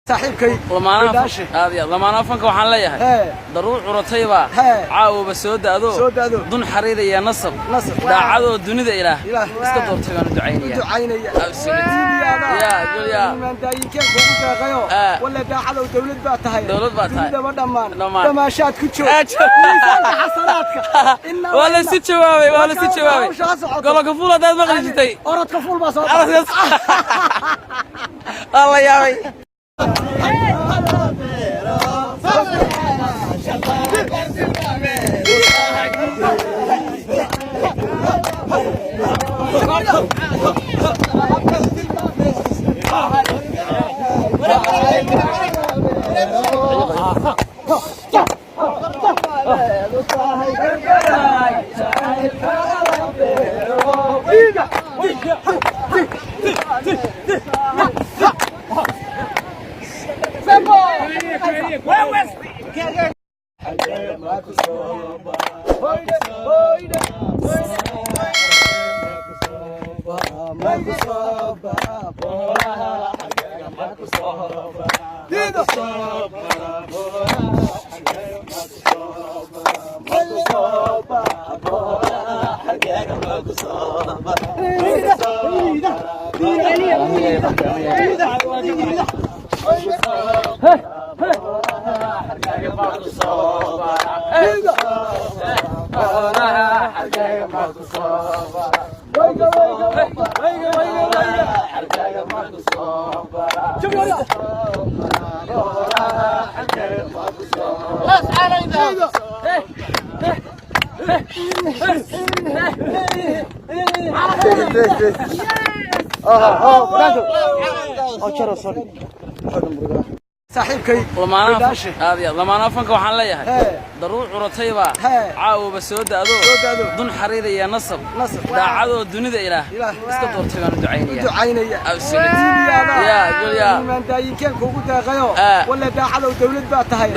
صاحبكي lamaana fanka waxaan leeyahay daruur curatayba caawba soo daado dun xariir iyo nasab daacado dunida ilaah iska doortagaan ducaynaya ya goliya man daayinka kugu deeqayo wala daacado dawlad baa tahay daba dhamaan damaashaad ku joog xasanaadka wala si jawaabay golka fuul hadaad maqlishitay orodka fuul baa soo Allah yaabay صاحبكي lamaana fanka waxaan leeyahay daruur curatayba caawba soo daado dun xariir iyo nasab daacado dunida ilaah iska doortagaan ducaynaya ya goliya man daayinka kugu deeqayo wala daacado dawlad baa tahay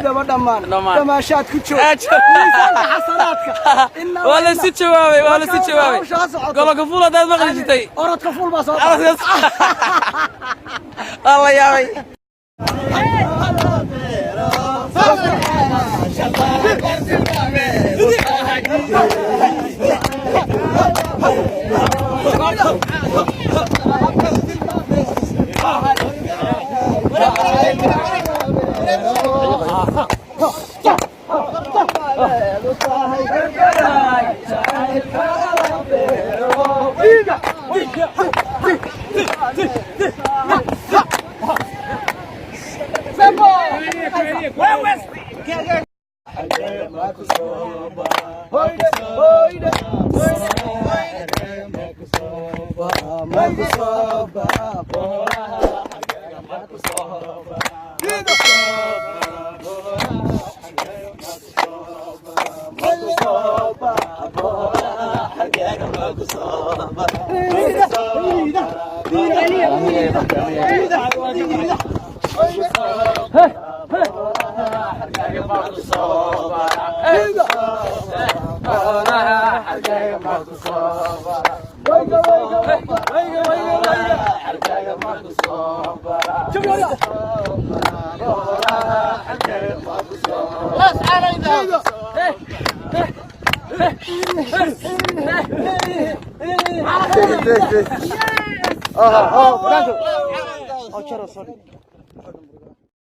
daba dhamaan damaashaad ku joog xasanaadka wala si jawaabay golka fuul hadaad maqlishitay orodka fuul baa soo Allah yaabay Bravo.